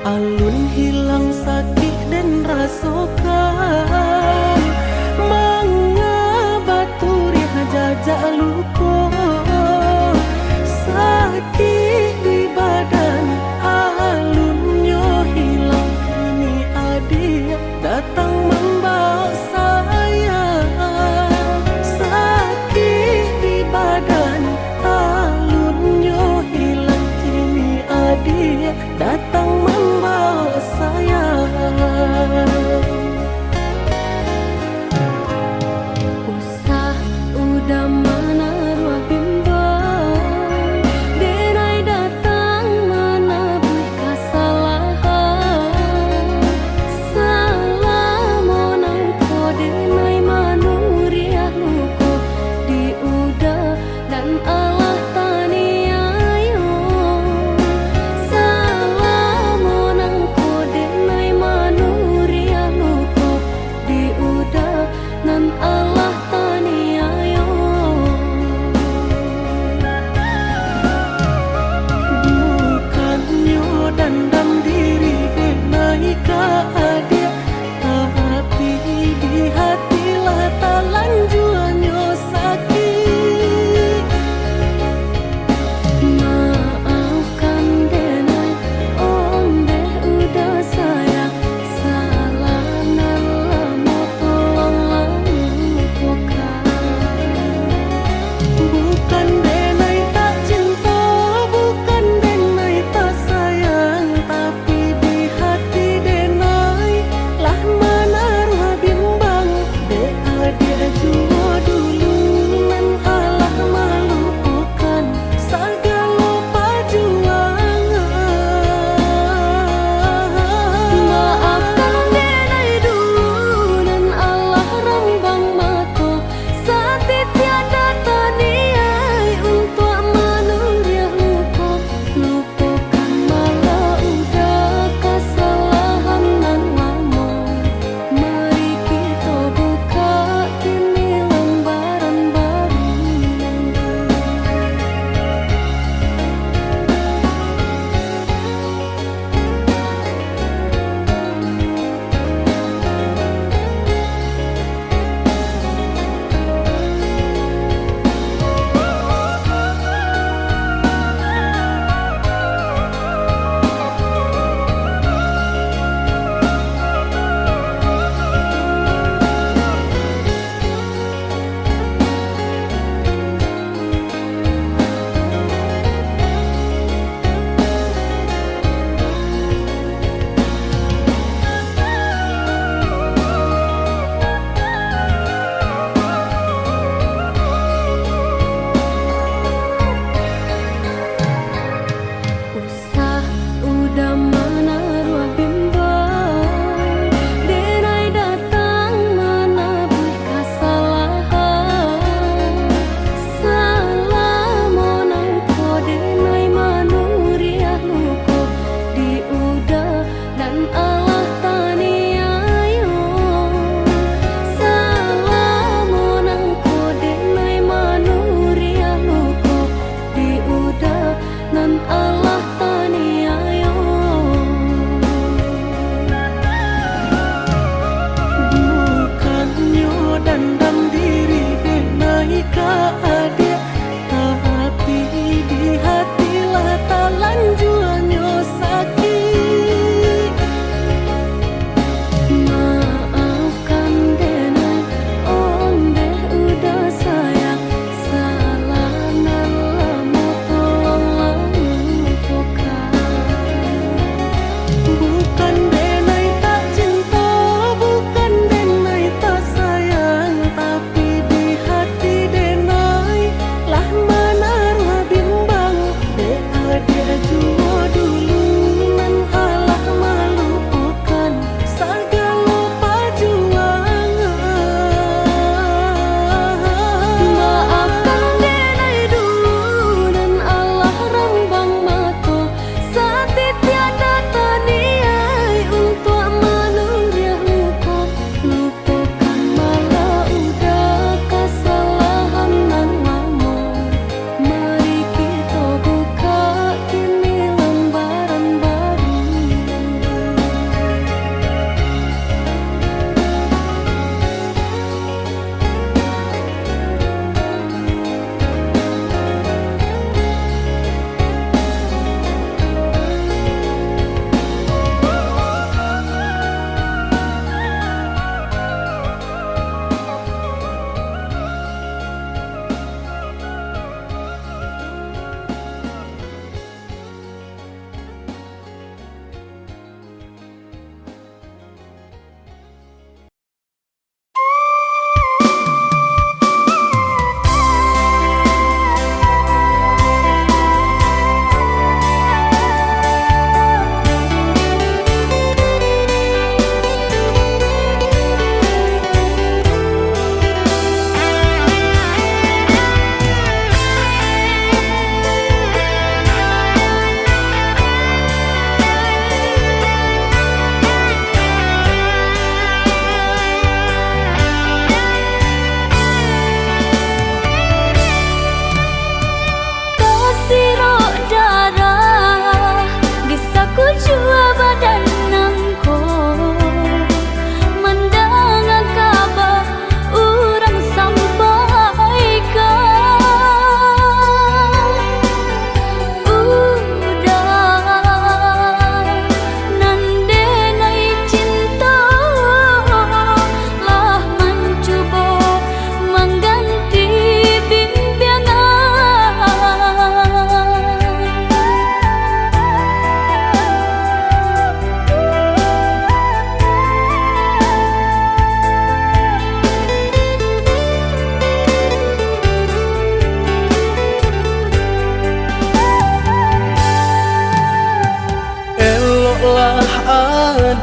Alun hilang sakit dan rasokan, mengabaturi jajak luka. Sakit di badan alunnya hilang, kini adik datang membawa saya. Sakit di badan alunnya hilang, kini adik datang membawa saya. Usah udah mana ruah bimbang, denai datang mana bui kesalahan. Salah monang ko denai manuriah luko di udah dan Allah tani ayo. Salah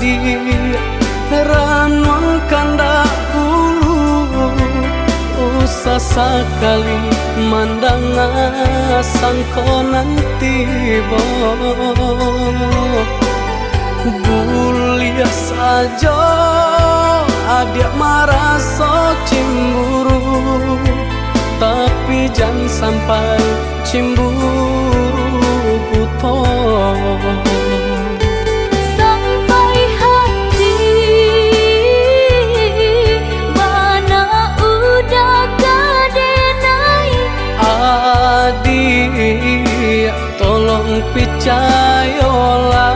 adi ranwang kanda ulu usah sekali mandang sangkonan tiba bulia saja adik merasa cemburu tapi jangan sampai cemburu buta sampai hati mana udah kadenai adik tolong percayalah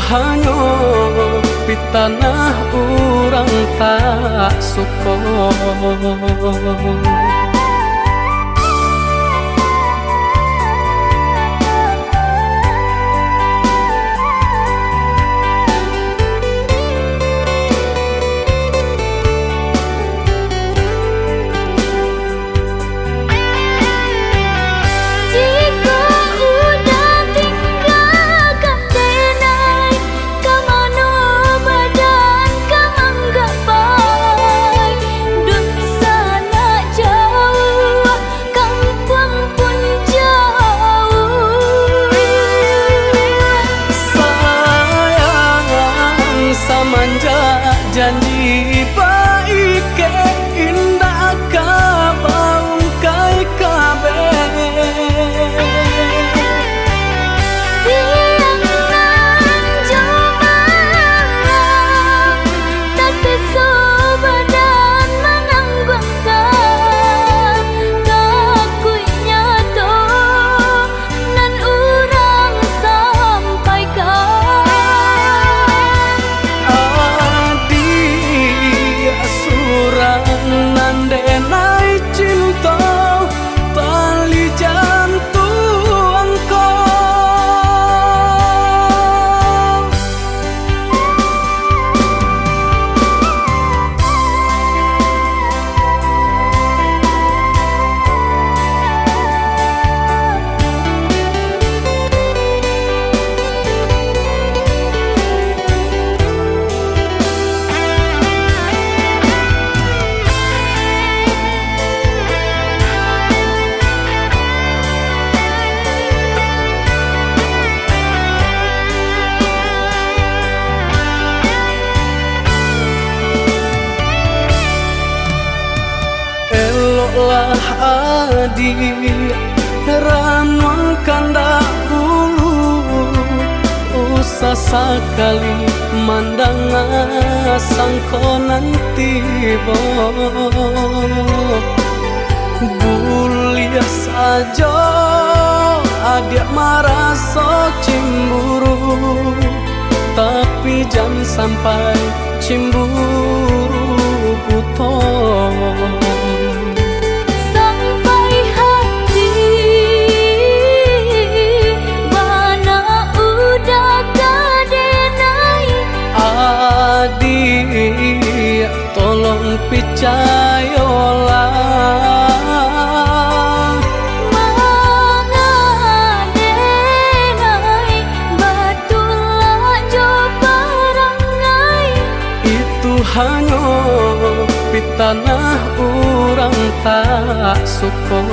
hanya di tanah orang tak suka. Janji baik ke indah kabaung kai kabe siang nan jumalang tak sesobadan menanggungkan kakunya to nan urang sampaikan nandenai cinta tali jantung kau lah adik ranwang kanda ulu usah sekali mandang sangkonan tiba bulia saja adik merasa cemburu tapi jangan sampai cemburu buta adik tolong percayalah mengadenai batulah jo perangai itu hanya di tanah orang tak suka.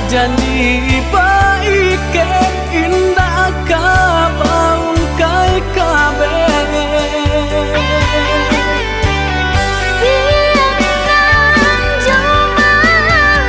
Janji baik ke indah kabaung kai kabe siang nan jumalang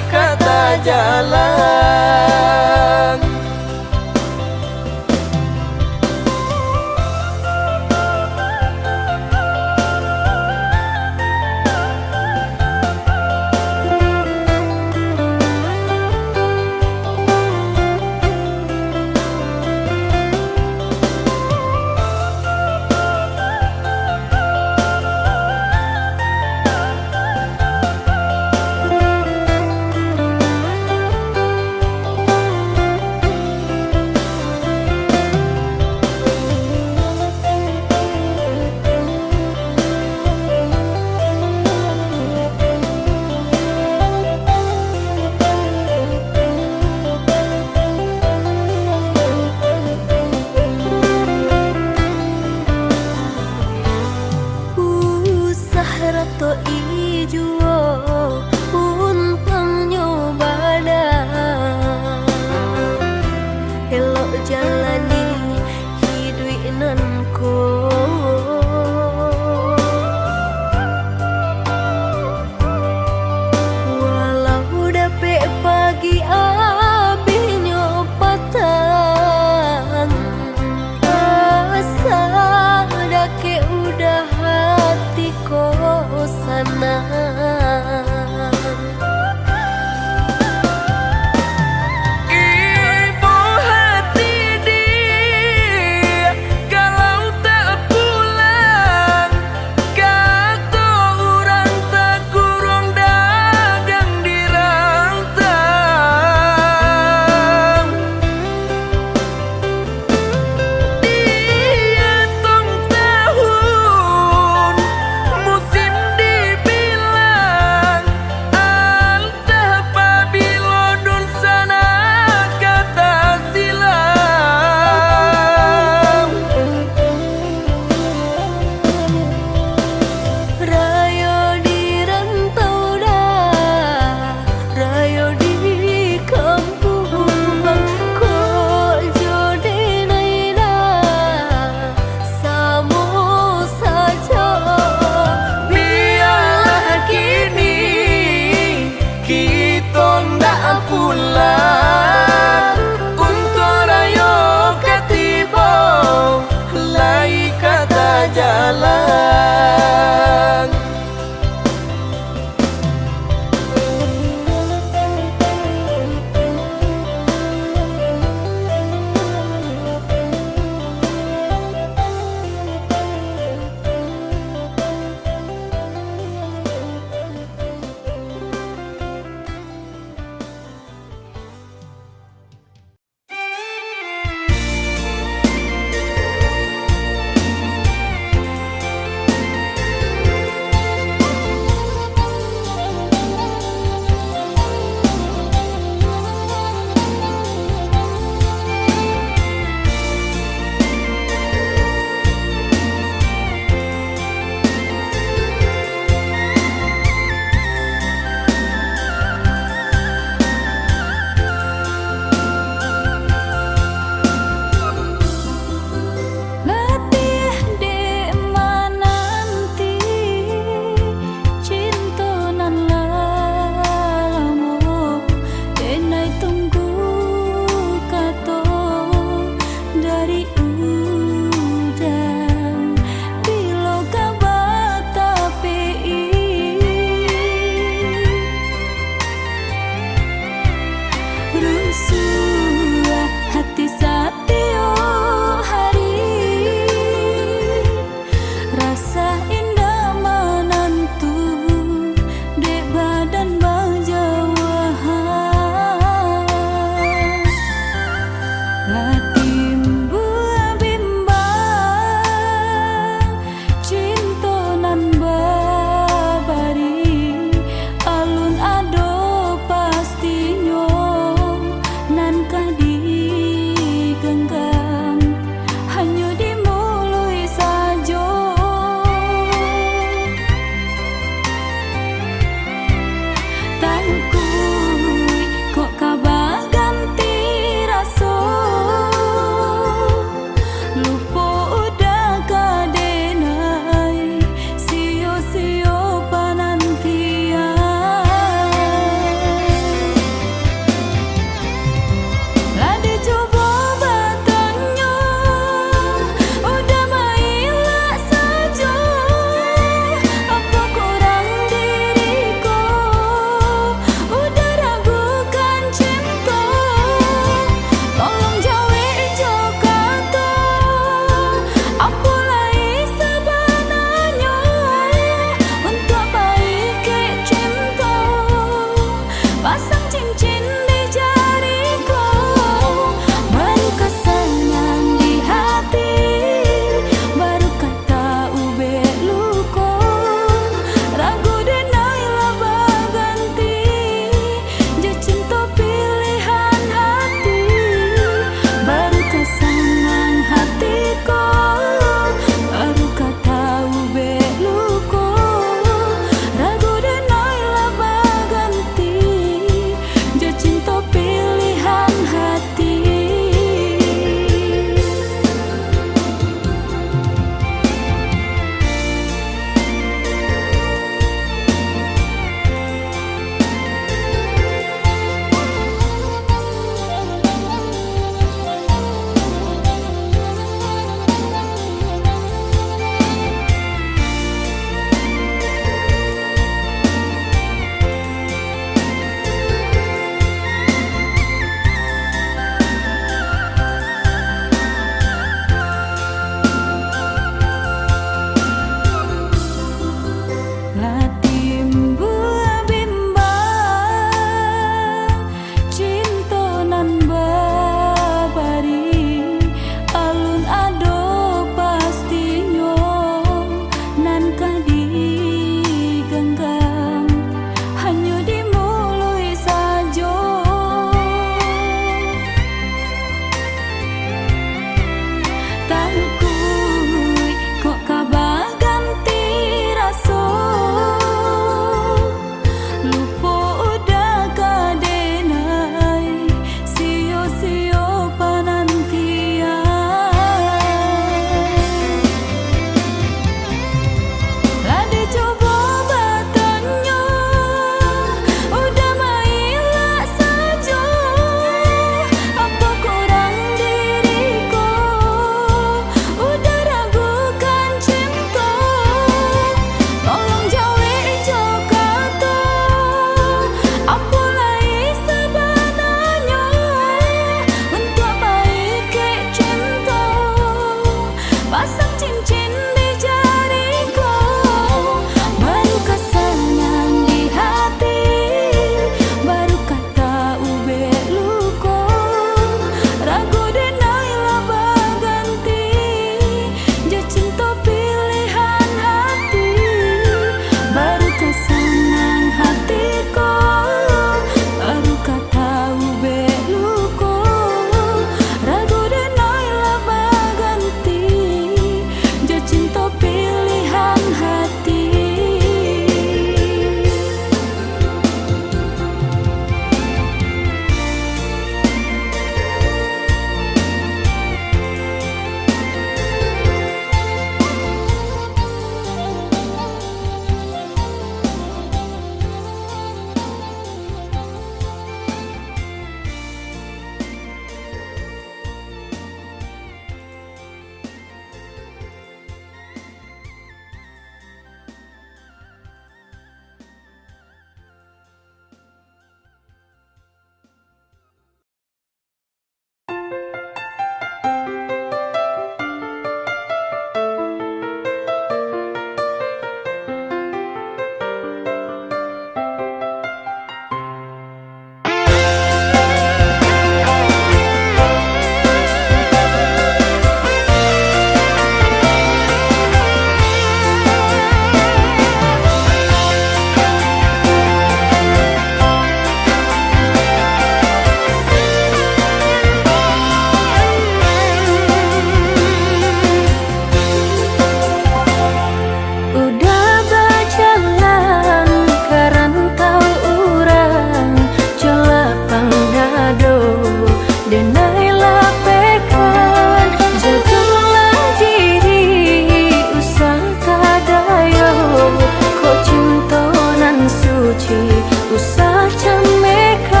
usah camekan.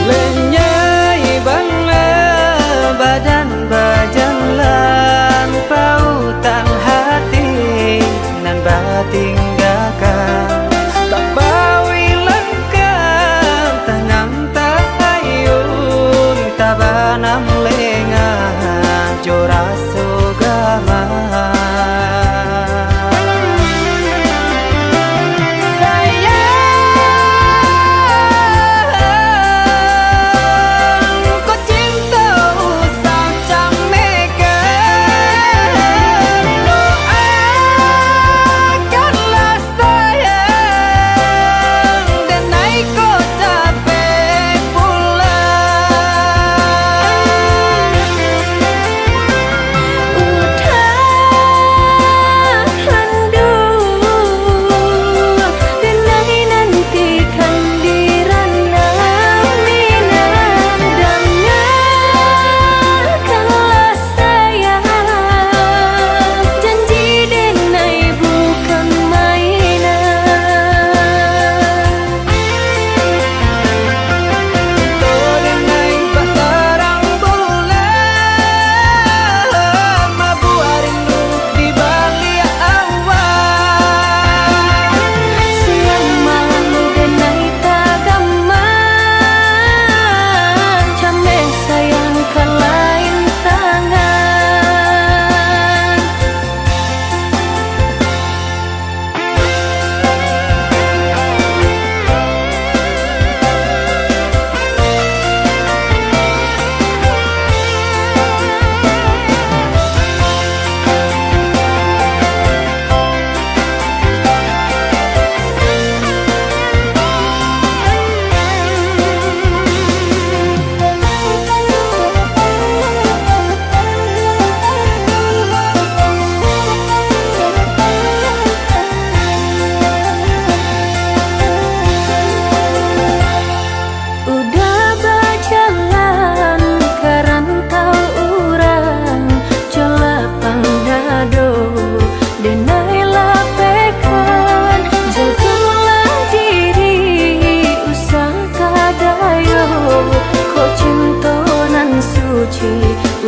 Lenyai bangla badan bajalan pautan hati nan batinggakan tak bawi lengkap tanam tak ayun tabanam lengah jora sugama.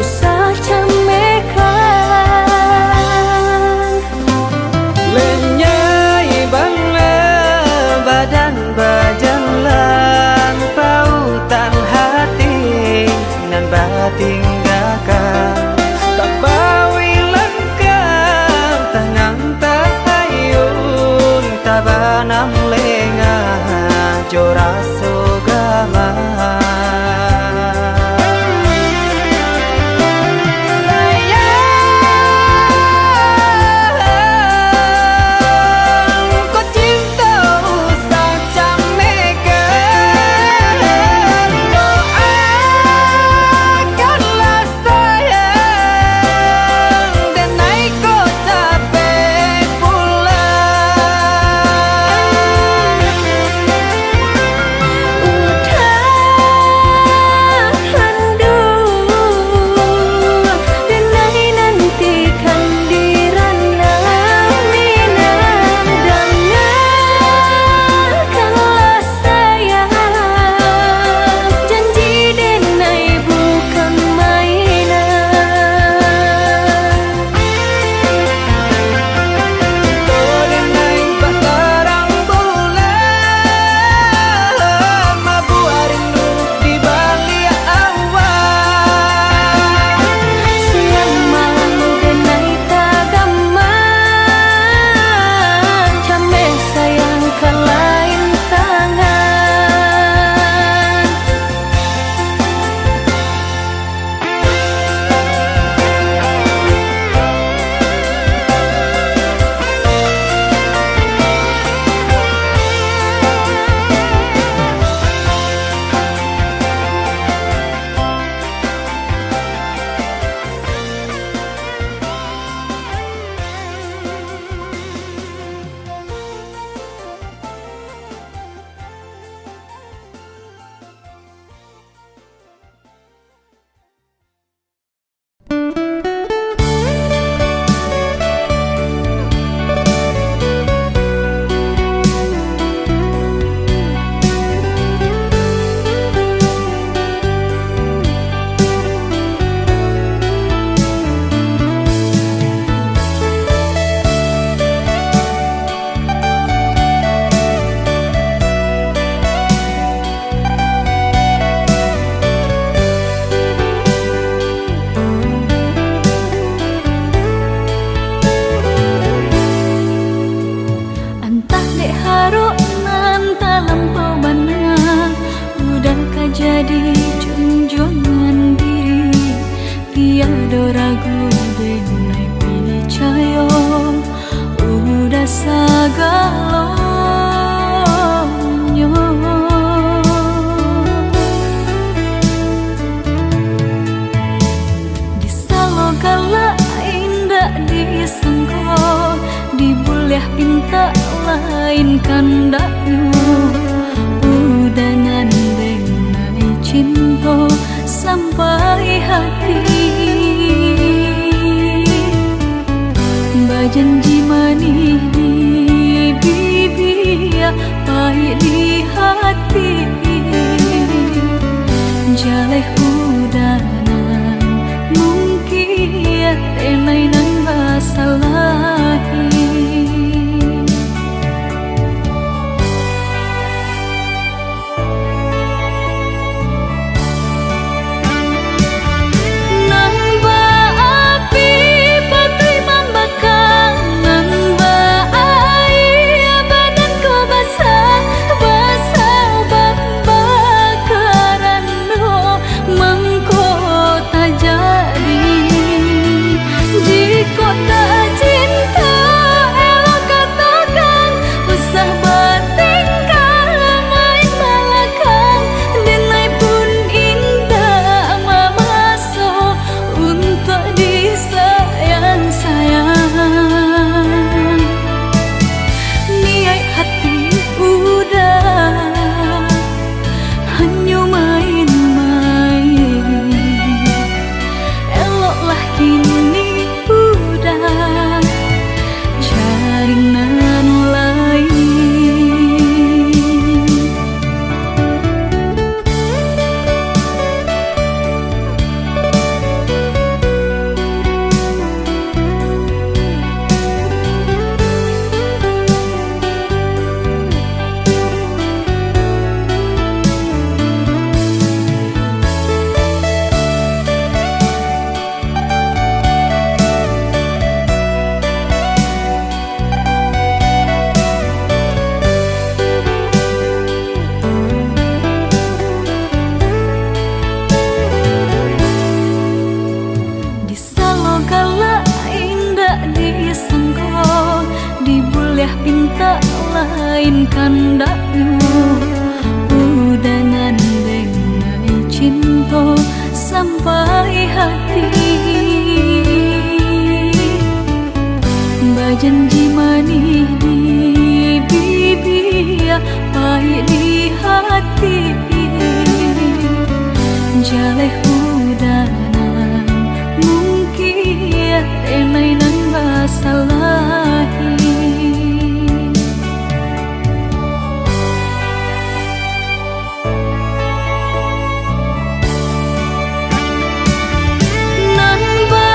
Usah camekan. Lenyai bangla badan bajalan pautan hati nan batinggakan tak bawi lengkap tanang tak ayun tabanam lengah jora sugama. jadi junjungan diri, tiada ragu denai percaya, udah sagalonyo. Disaloka lain dak disangka, dibuliah pinta lain kandaknya, udangan denai cinta sampai hati. Bajanji manih di bibir, pahit di hati, jaleh udanan mungkin tenai nang basalahi. Pinta lain kandaknya, udangan denai cinta sampai hati. Bajanji manih di bibir, pahit di hati, jaleh udanan mungkin tenai nang basalahi. Namba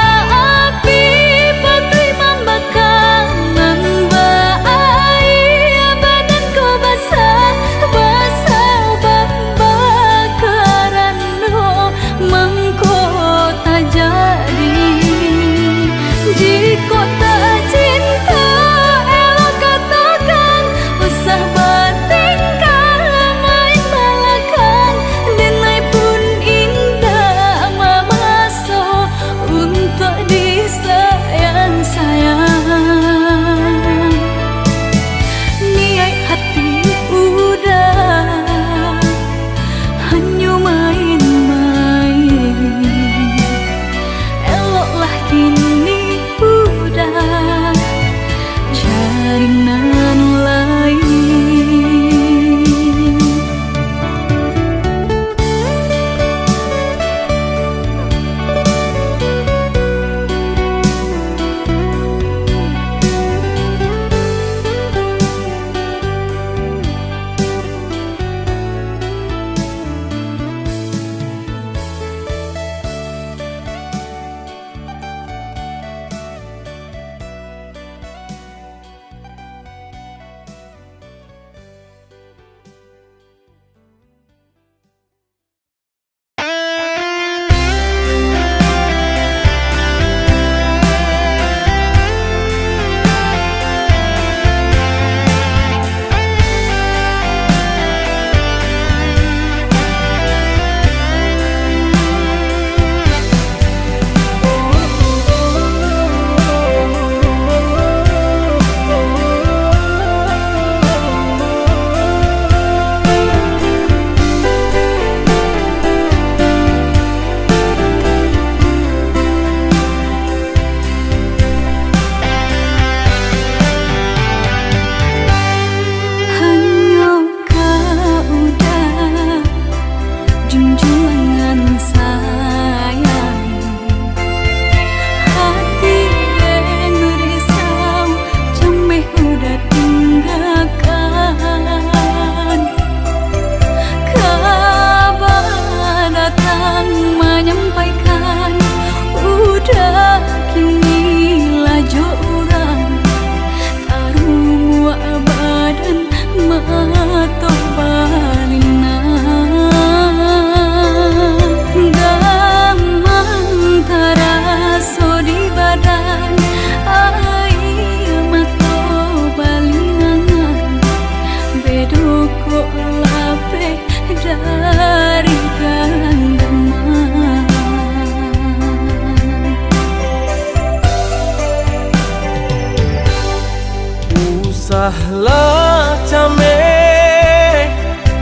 came,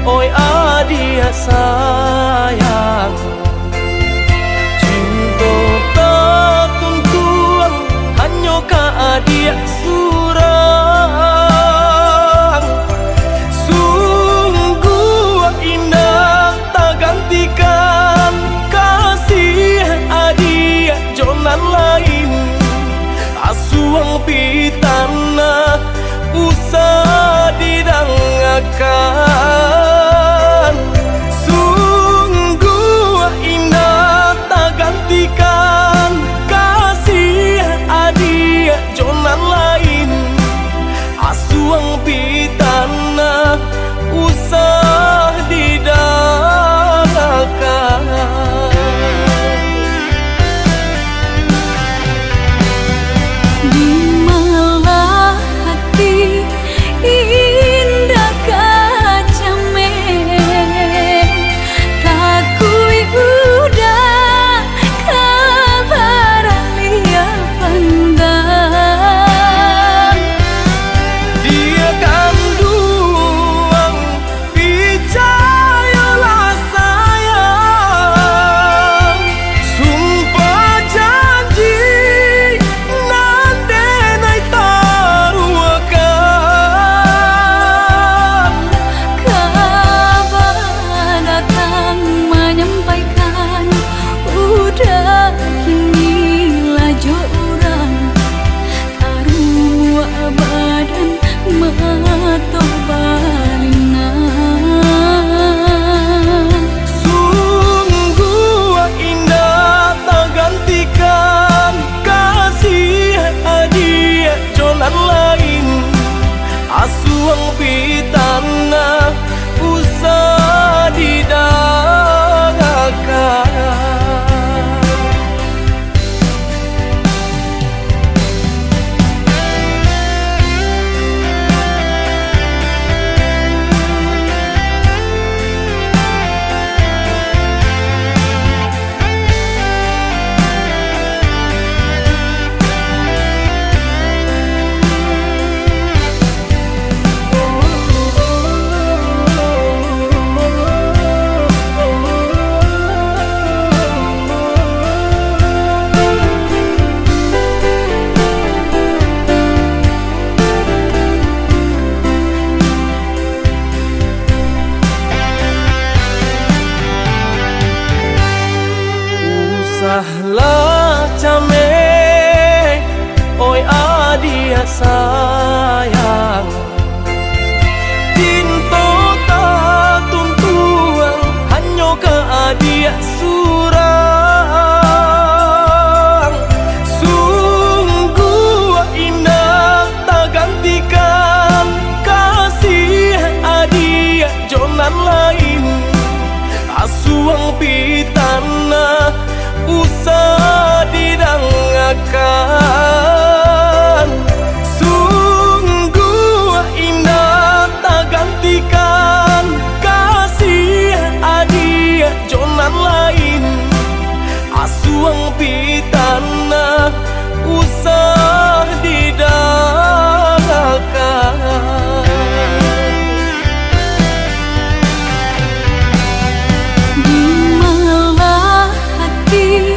oi adia sayang. Cinta tak tuntuang, hanya ka adia surang. Sungguh indah tak gantikan kasih adia jonan lain. Asuang pitana usah didangakan. Sungguh indah tak gantikan kasih adia jonan lain. Asuang pitana usah didangakan. Di malah hati indah kacame, takui udah kabaran lia pandang. Dia kandung percayalah sayang. Sumpah janji nande naik taruakan. Kabar datang menyampaikan udah kini laju orang. Karua badan mato balina. Sungguh indah tak gantikan kasih adia jonan lain. Asuang pitana usah didangakan. Usahlah came, oi adia sayang. Cinta tak tuntuang, hanya ka adia surang. Sungguh indah tak gantikan kasih adia jonan lain. Asuang pitana usah didangakan. Sungguh indah tak gantikan kasih adia jonan lain. Asuang pitana usah didangakan. Di malah hati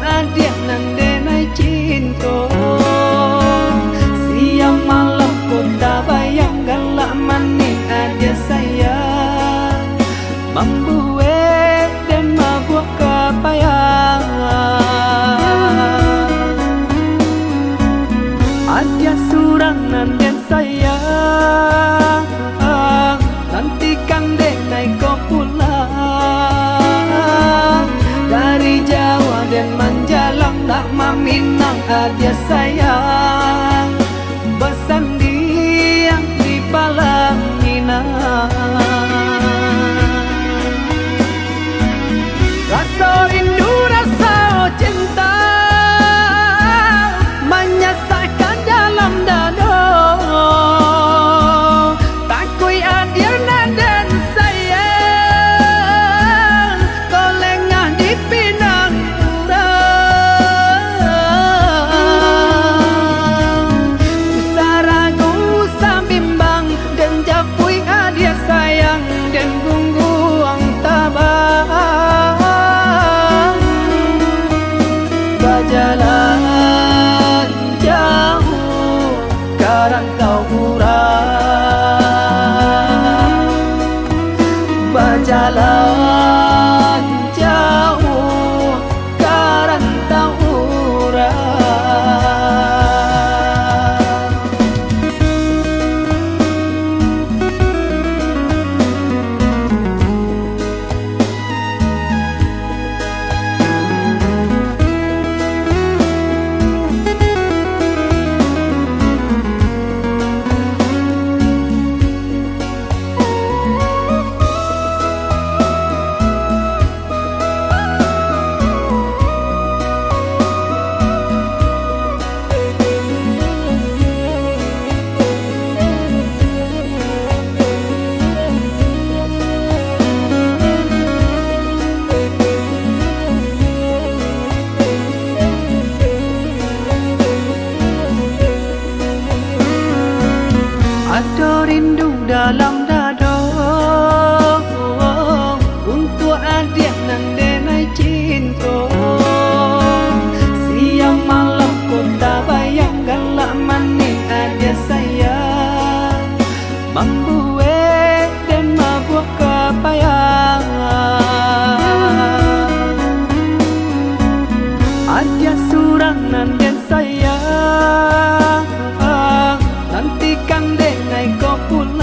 adik nande nai cinta. Siang malam kota bayang galak manis adik sayang, membuat dan mabuk kapayang. Adik surangan dan sayang, nantikan dek naik kau pulang dari Jawa dan Manjalang tak meminang adik sayang, bersandiang di Palang Pinang. Rasa rindu rasa cinta menyesakkan dalam dada, takui adik dan sayang, kau lengah di Pinang Urang. Usah ragu usah bimbang dan japui adik sayang dan gungguang tabang. Berjalan jauh karantau urang, berjalan jauh karantau urang. Ada rindu dalam dada untuk adik nande nai cinta. Siang malam kota bayang galak manis adik sayang, membuat dan mabuk kapayang. Adik surangan dan sayang, nantikan dek naik kau pulang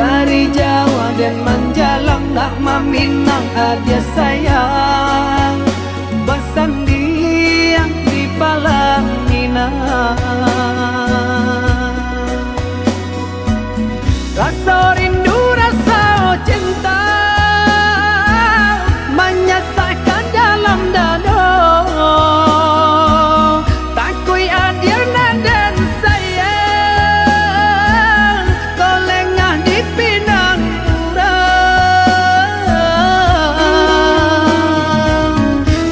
dari Jawa dan Manjalang tak meminang adik sayang, bersandiang di Palang Pinang. Rasa rindu rasa cinta menyesakkan dalam dada, takui adik dan sayang, kau lengah di Pinang Urang.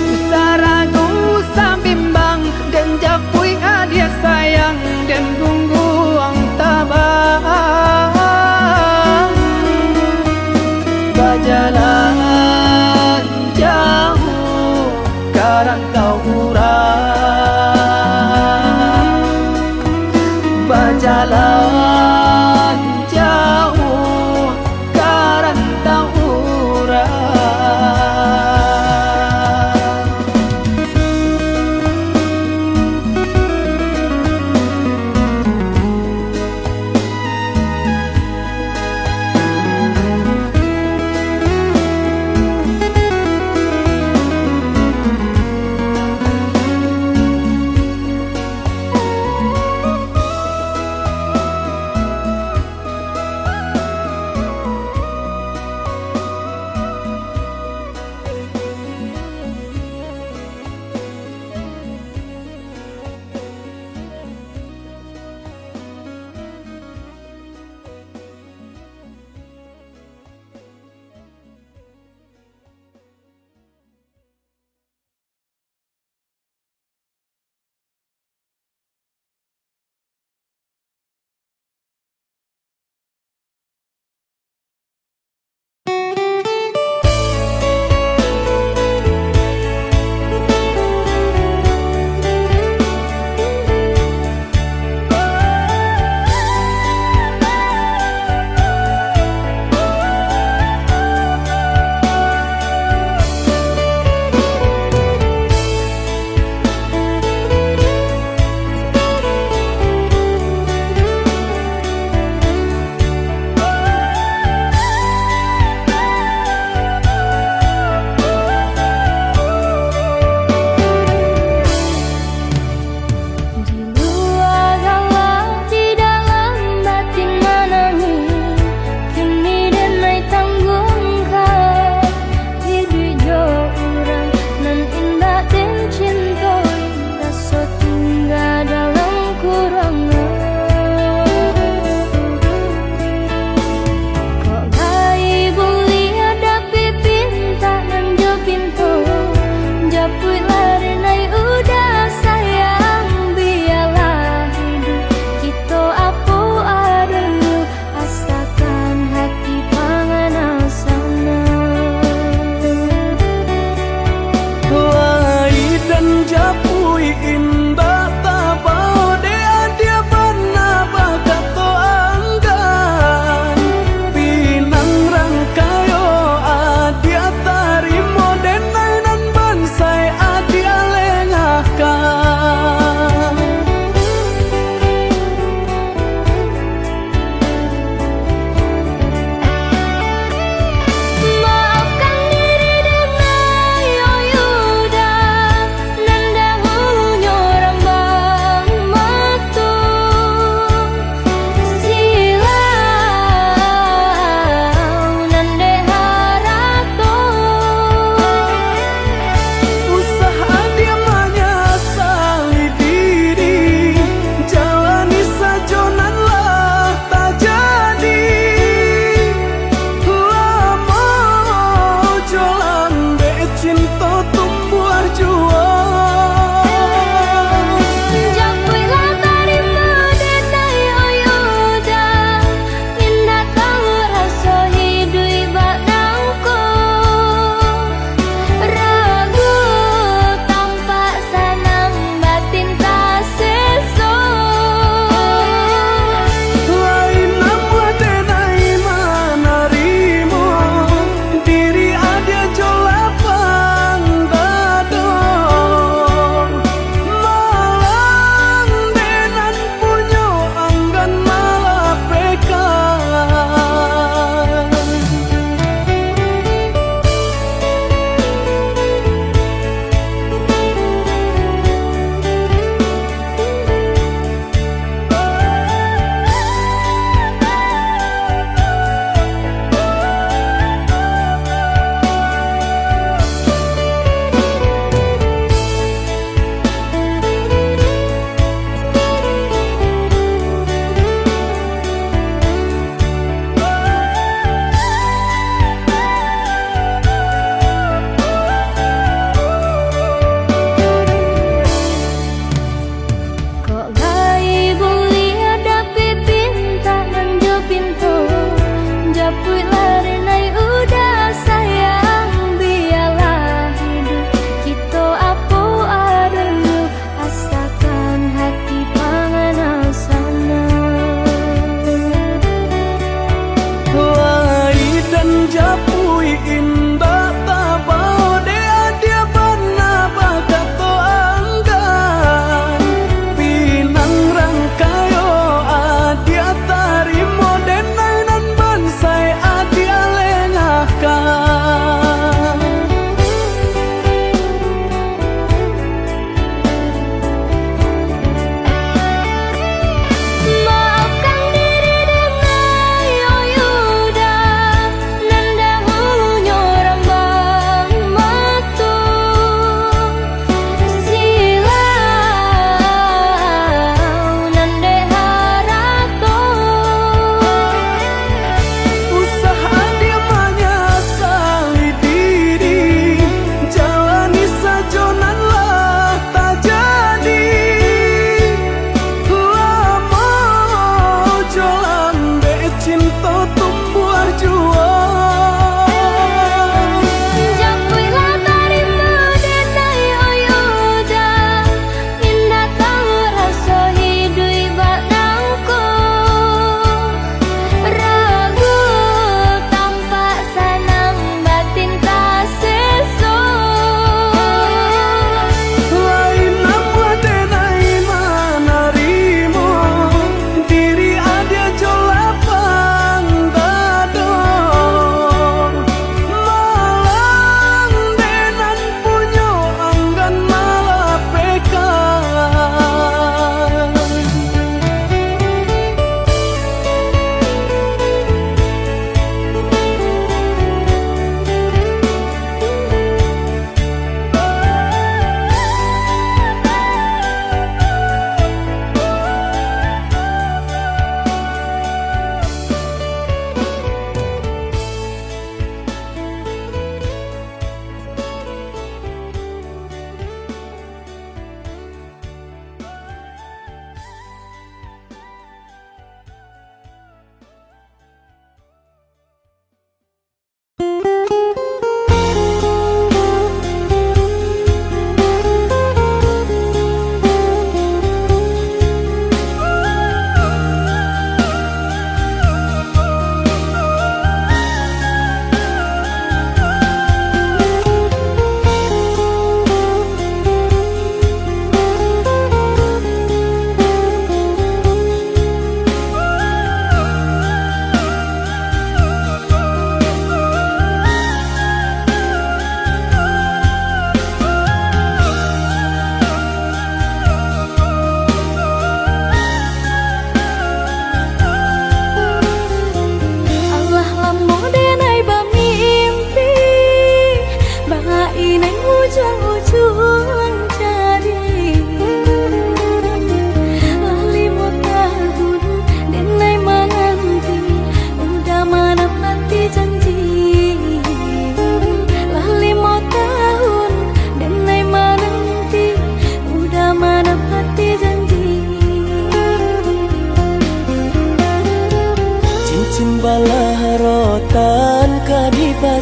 Usah ragu usah bimbang dan japui adik sayang dan gungguang tabang. Berjalan jauh karantau urang, berjalan jauh karantau urang.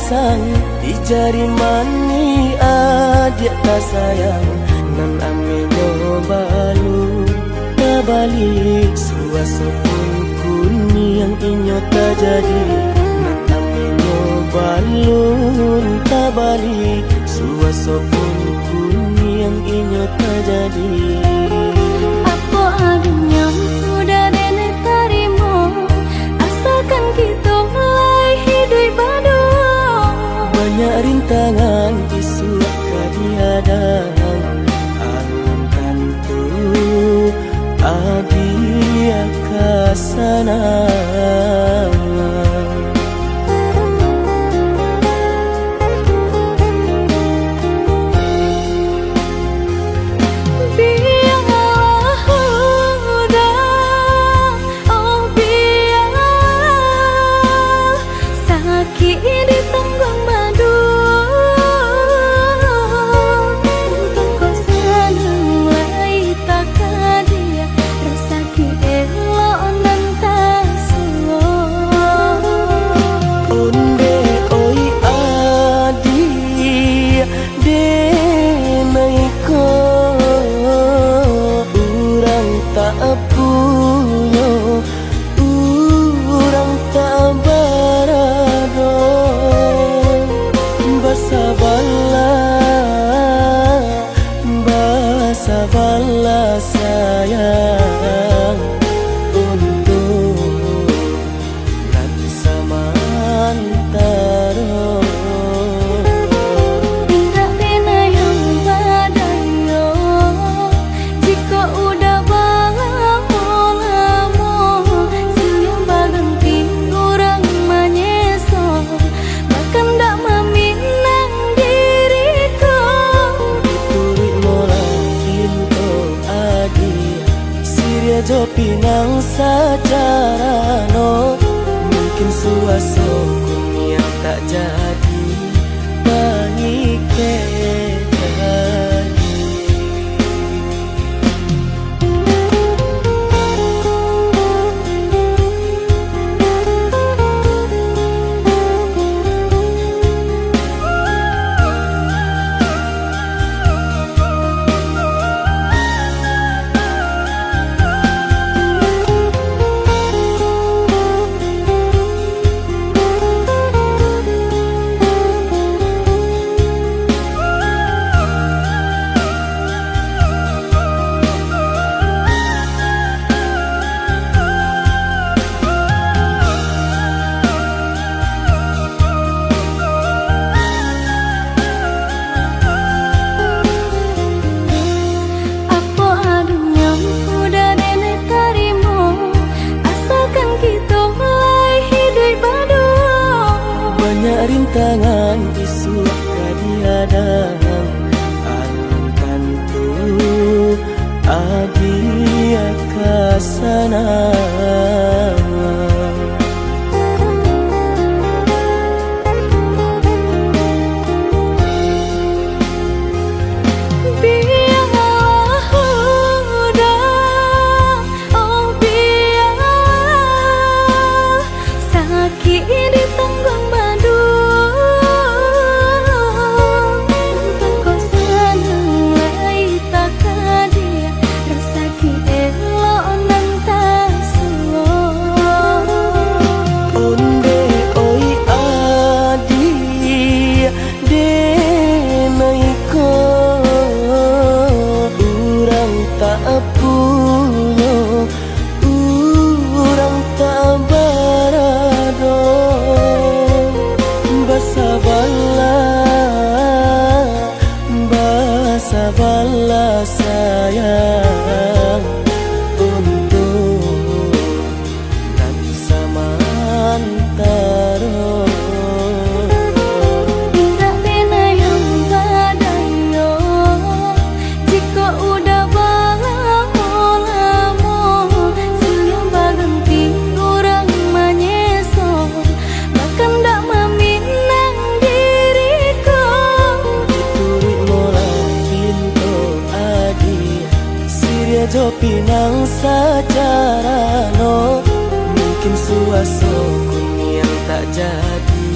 sang di jari mani adik tak sayang nan ame nyobalu tabalik suasa pun kuni yang inyo tak jadi nan ame nyobalu tabalik suasa pun kuni yang inyo tak jadi. Apa adanya udah nenek tarimo asalkan kita mulai hidup baru. Banyak rintangan isu kadiadang alun kantu adia kasana. Sabarlah sayang untuk nanti samantara. Tidak pernah yang badayo jika udah lamo senyum baganti orang menyeso bahkan tak meminang diriku. Diturik mola Siria jo pinang secara no mungkin suaso kuni yang tak jadi mengikat. Rintangan isu kadiadang alun kantu adia kasana. Sabarlah sayang untuk nanti samantara. Tidak pernah yang badayo jika udah lamo senyum baganti orang menyeso bahkan tak meminang diriku. Diturik mola Siria jo pinang secara no mungkin suaso kuni yang tak jadi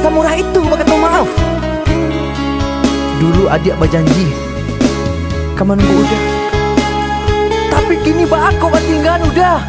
samurah itu berkata maaf. Dulu adik berjanji kamu nunggu udah, tapi kini aku tinggal udah.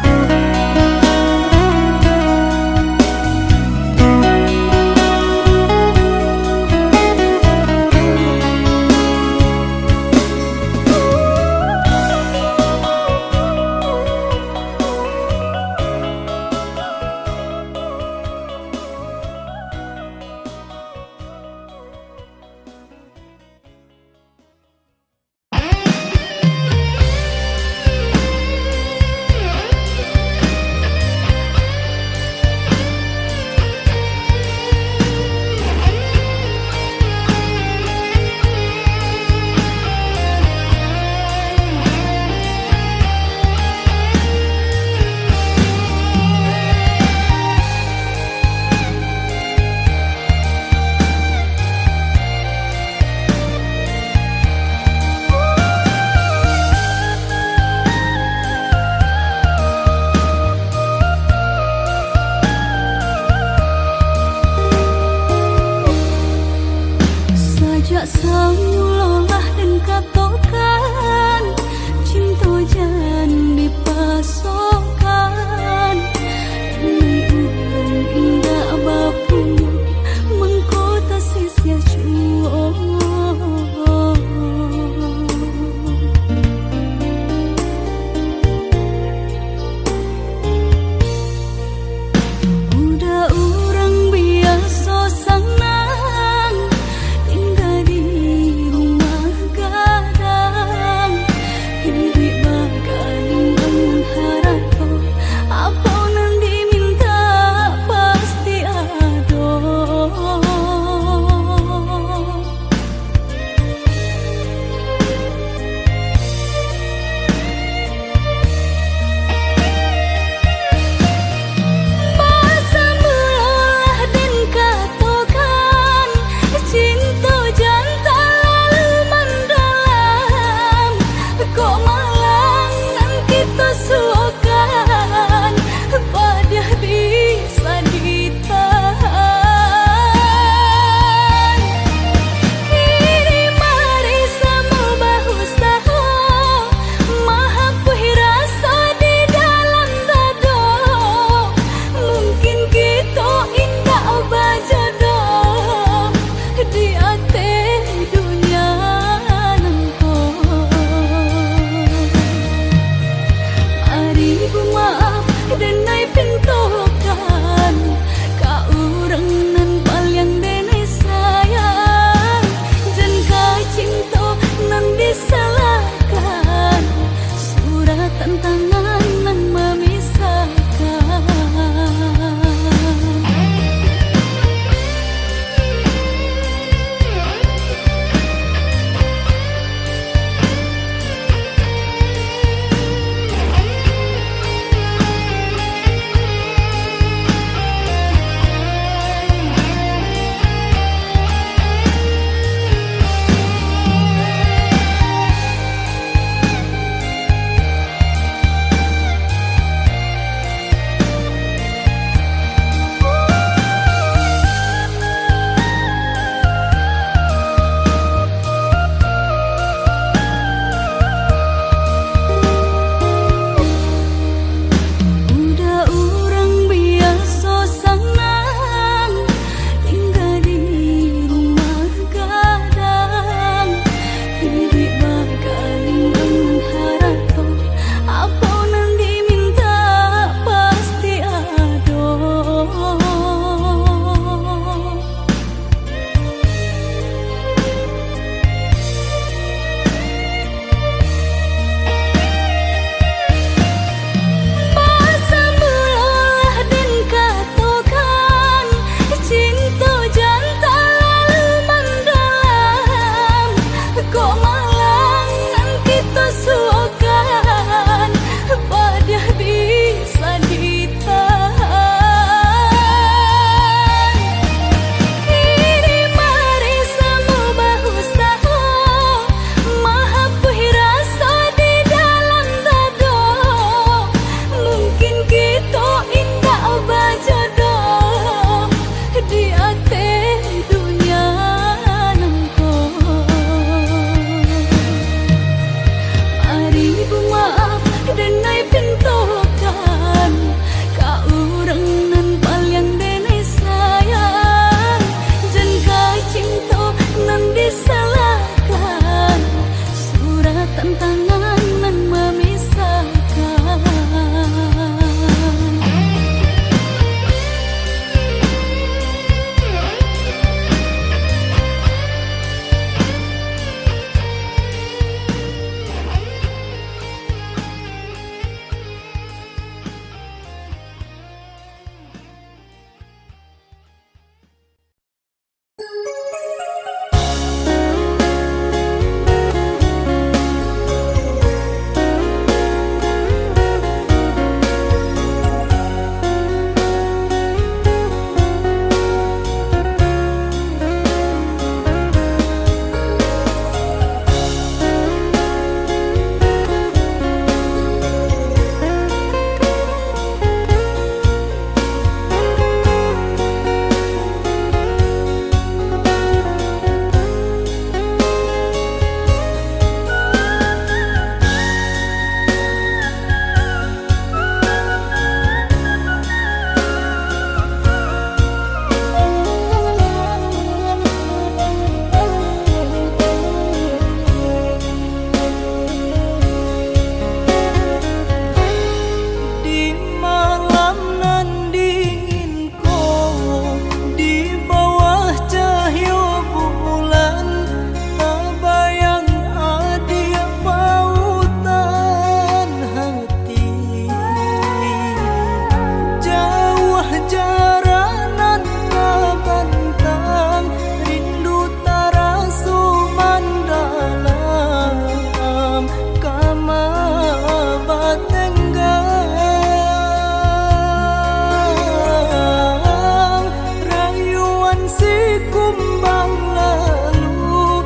si kumbang lalu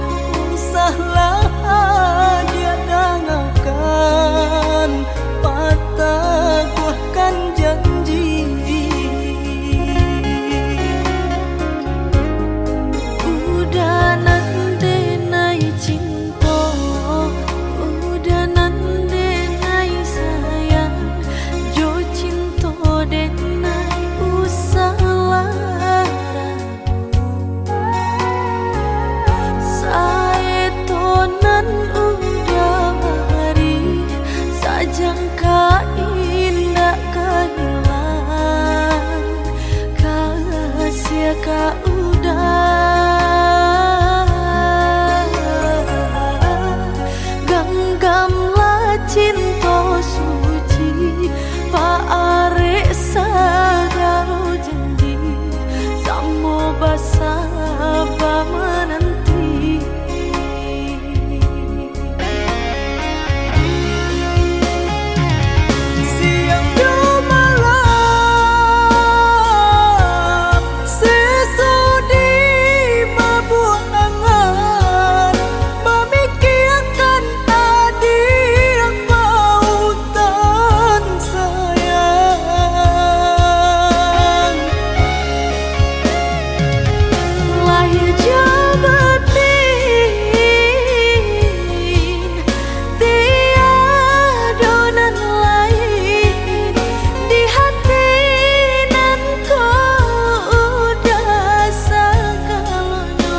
salah dia dengarkan patahkan janji. Udah nande nai cinta, udah nande nai sayang, jo cinta den nai usaha saetonan udah hari sajangka indah kehilang kasih ka udah genggamlah cinta suci paare sagalo janji samo basaba menanti. Siang do malam sesudi mabuk angan memikirkan tadi pautan sayang. Lahir jabatin tiadonan lain di hati nan kau udah sagalonyo.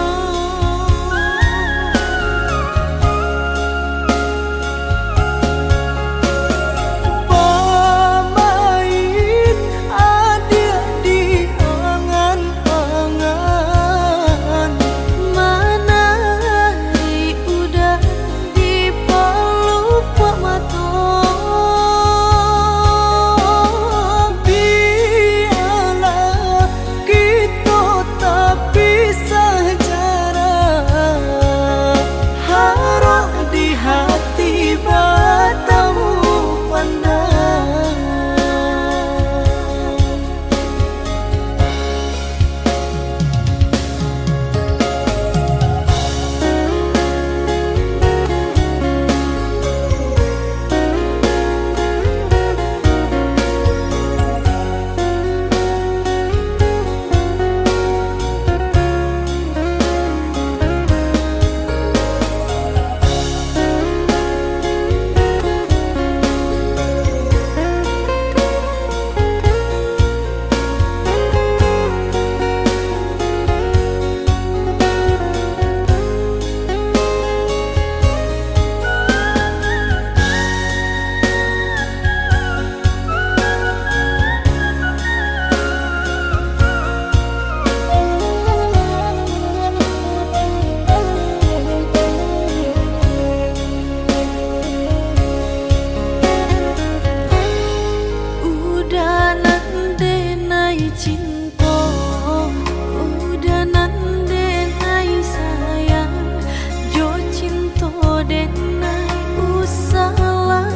Pamain adia di angan-angan Mana hari udah di pelupuk mata. biarlah kita tak pisah jarak harap di hati bertemu pandang. Udah nande nai cinta, udah nande nai sayang, jo cinta den nai usaha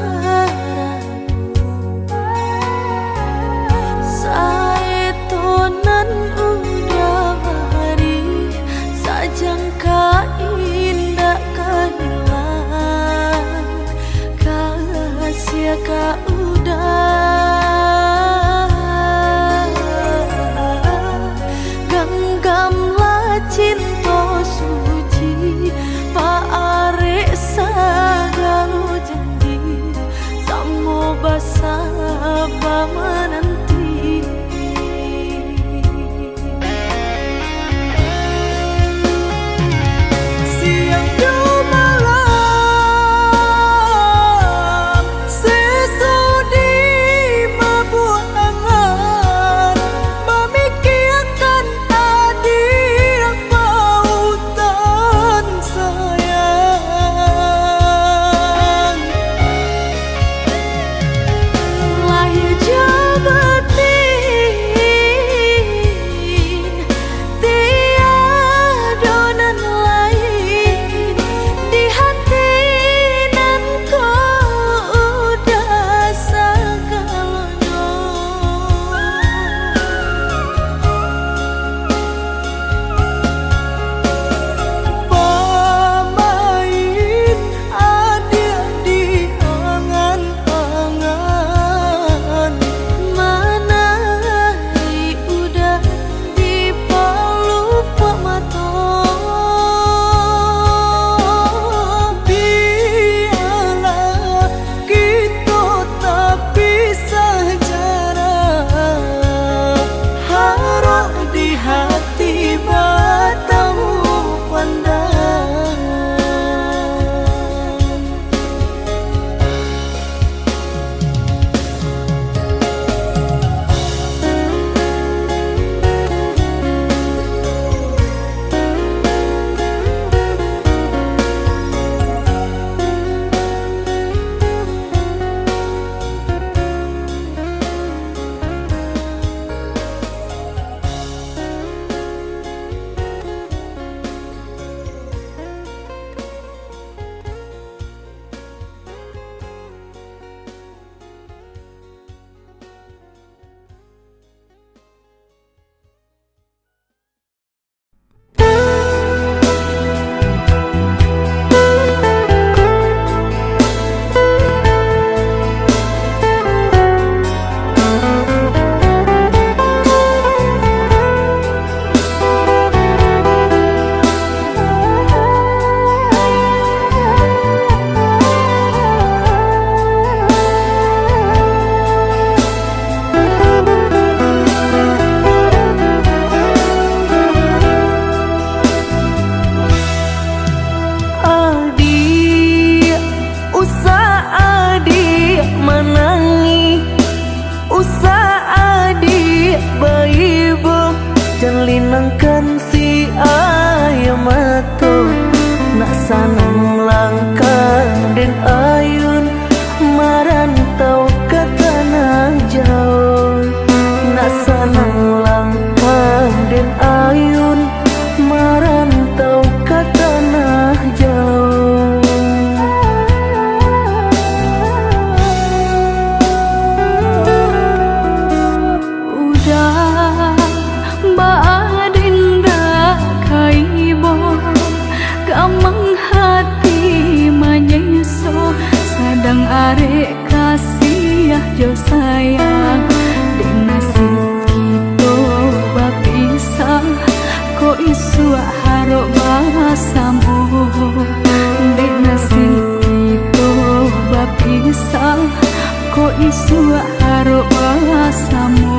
saetonan udah hari sajangka indah kehilang kasih ka udah genggamlah cinta suci paare sagalo janji samo basaba menanti. Siang do malam sesudi mabuk angan memikirkan tadi pautan sayang. Lahir jauh asamu di nasib itu bapisah ko isu haro asamu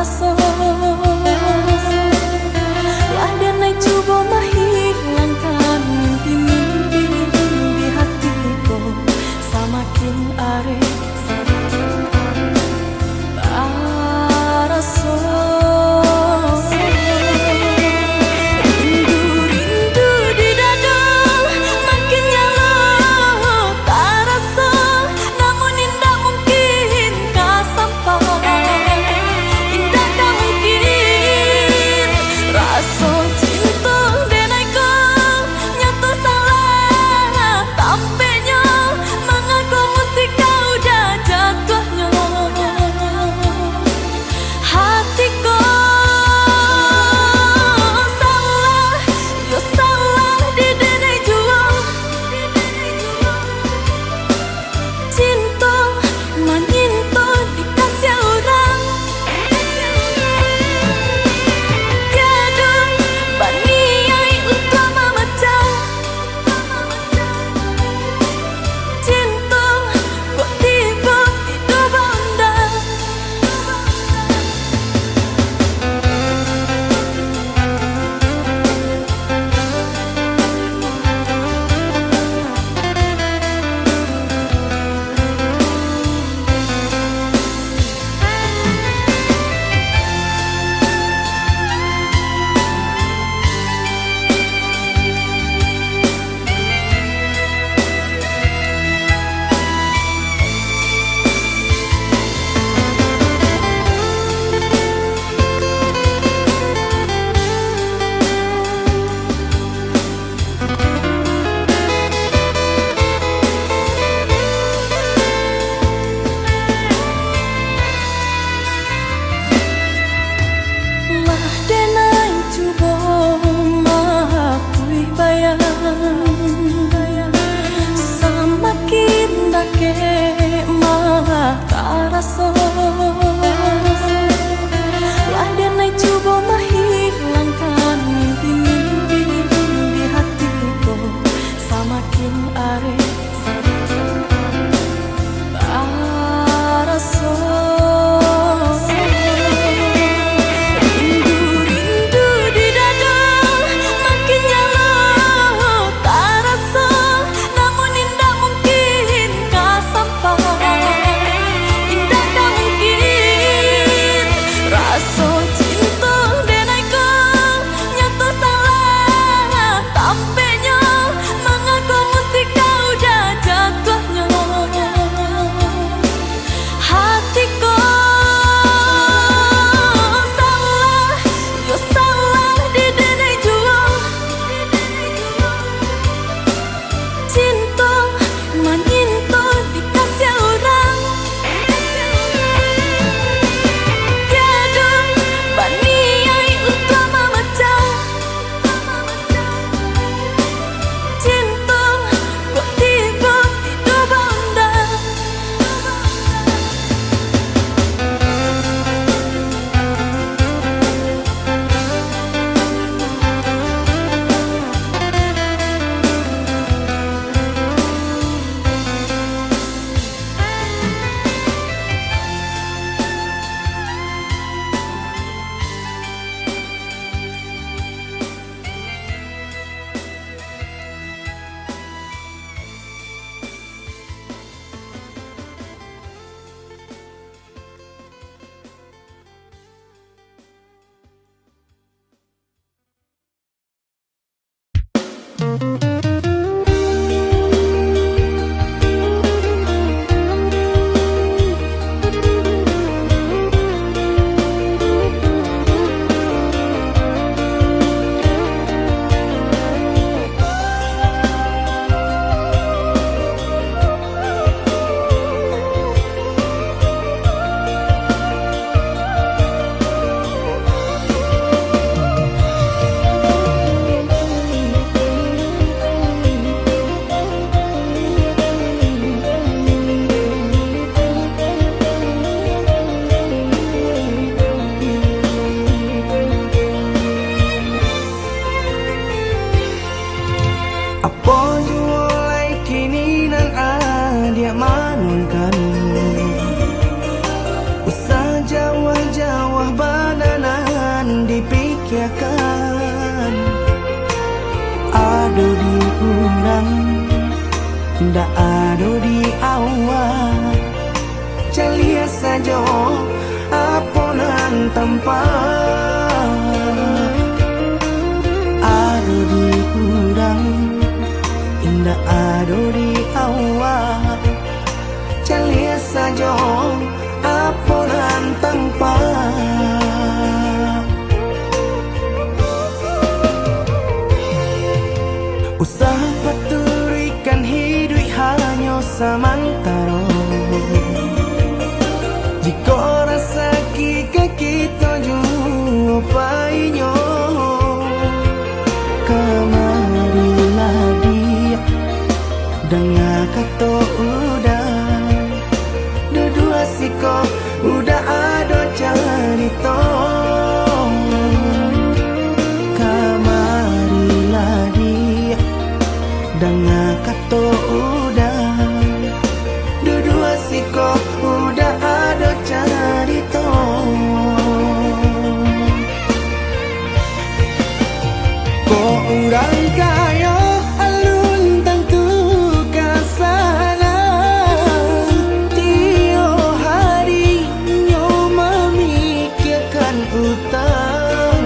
rasa Ladenai coba menghilangkan mimpi-mimpi di hatiku Semakin are rasa Rindu-rindu di dada makin nyala tak rasa Namun indah mungkin kau sampai Indah kau mungkin rasa cinta denai kau nyata salah tampaknya mengaku mesti kau dah jatuhnya hatiku salah yo salah di denai jua cinta menyinta dikasih orang tiada baniai utama macam cinta kok tiba tidak bandang lah denai cuba mengakui bayang semakin dake maka rasa lah denai cuba menghilangkan mimpi-mimpi di hatiku semakin are rasa Rindu-rindu di dada makin nyala tak rasa Namun indah mungkin kau sampai Indah kau mungkin rasa cinta denai kau nyata salah tampaknya mengaku mesti kau dah jatuhnya hatiku salah yo salah di denai jua cinta menyinta dikasih orang tiada baniai utama macam cinta kok tiba tidak bandang memikirkan ado di urang ndak ado di awal celia saja aponan tempat ado di urang indah ado di awal celia saja aponan tempat usaha paturikan hidup hanya samantara jika rasa kita jumpa kamarilah dia dengan kata udah dua siko udah ada cerita kamarilah dia dengan kata udah dua siko udah ada cerita kok orang kaya alun tentu kasana tiap hari nyo memikirkan utang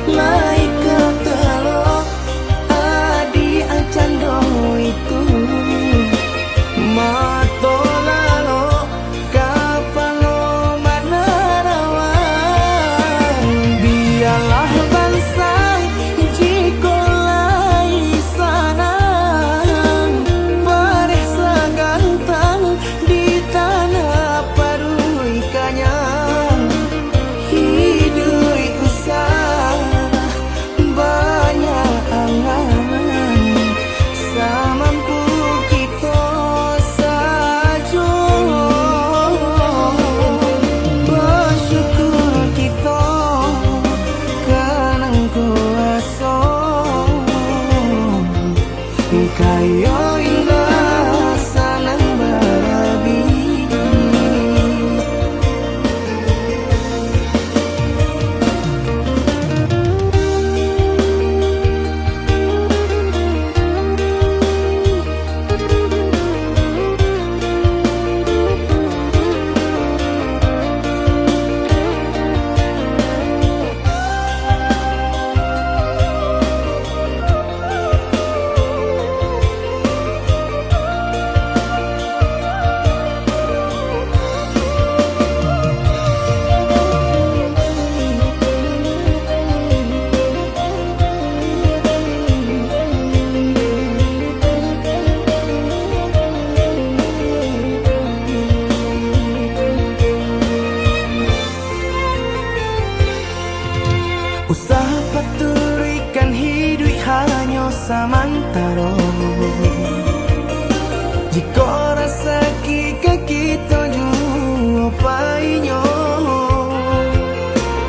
laik kata adi acando itu mato lalo kapalo manarawan biarlah bangsa jika lai sanang paresa gantang di tanah parui kanyang hidup usah banyak angan samampu kita saja bersyukur kita kanang kuasa kaya indah sanang barabi usaha paturikan hidup hanya samantara jika rasa kita jumpainya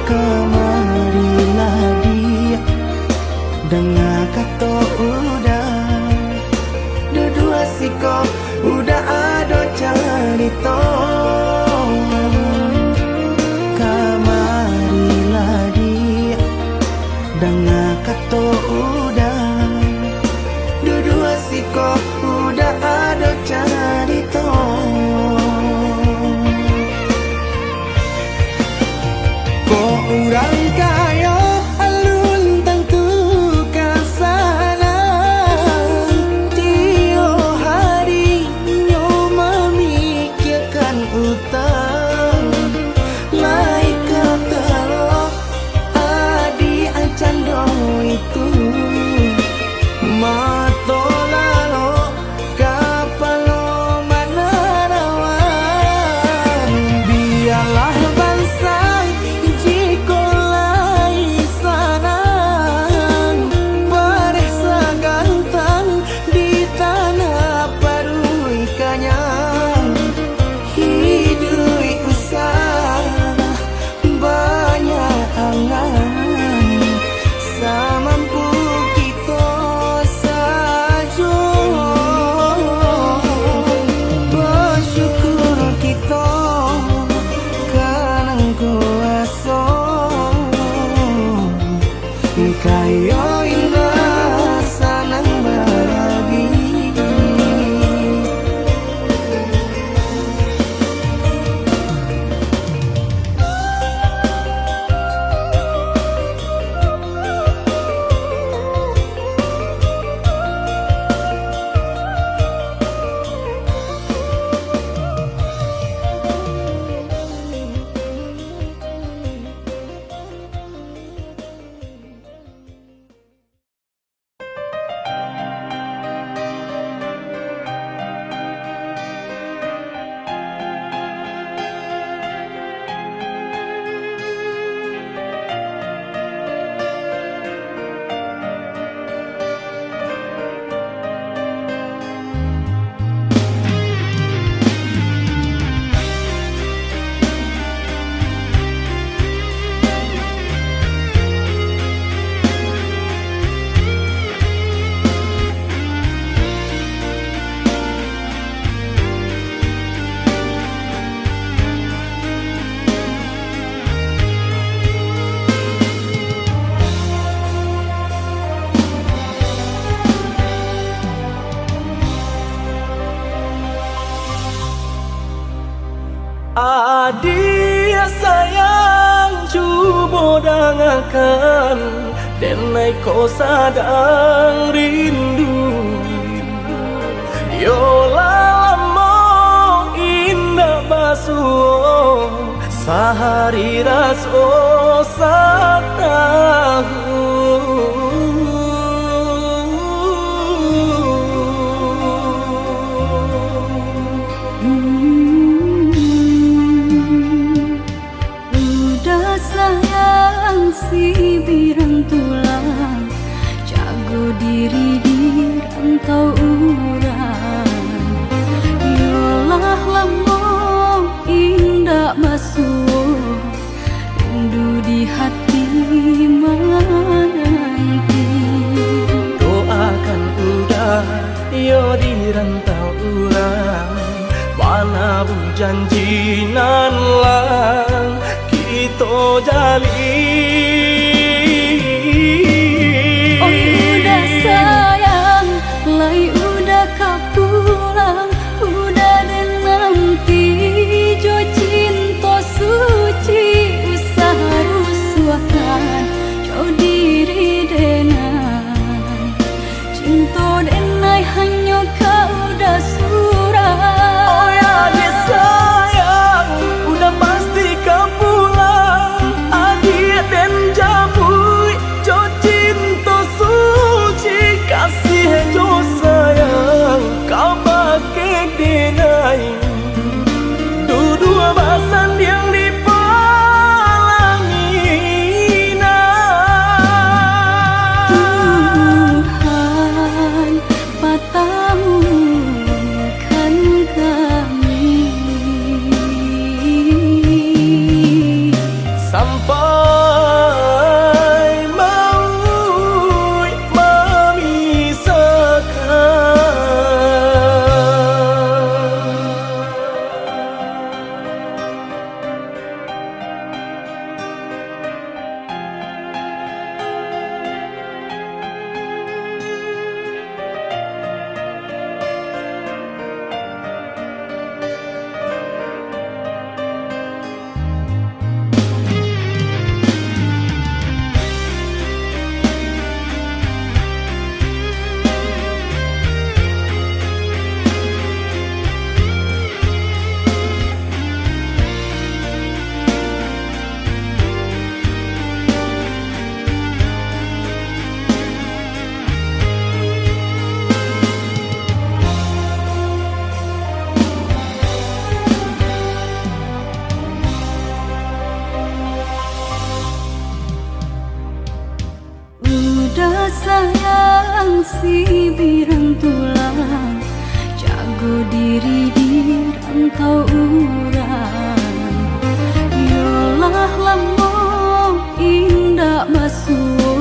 kamarilah dia dengan kata udah dua siko udah ada cerita kamarilah dia dengan kata udah dua siko udah ada cerita kok orang kaya alun tentu kasana tiap hari nyo memikirkan utang laik kata adi acando itu Kayo indah sanang bagi. Adia sayang cuba dangakan denai ko sadang rindu. Yola lamo indah basuh sehari raso satahu. Si birang tulang jago diri di rantau urang. Yolah lamo indah basuh rindu di hati menanti. Doakan udah yo di rantau urang mana bu janjinan lang kita jalin. Oh udah sayang, lai udah kau pulang, udah dan nanti jo cinta suci usaha rusuhan jauh diri denai cinta denai hanya kau dah surah. Oh ya dia sayang, udah pasti kau pulang. Adia dan jabui jo cinta suci kasih jo sayang kau pakai denai dua basan yang dipalangina. Tuhan patahkan kami sampai maut udah sayang si birang tulang jago diri di rantau urang. Yolah lamo indah basuh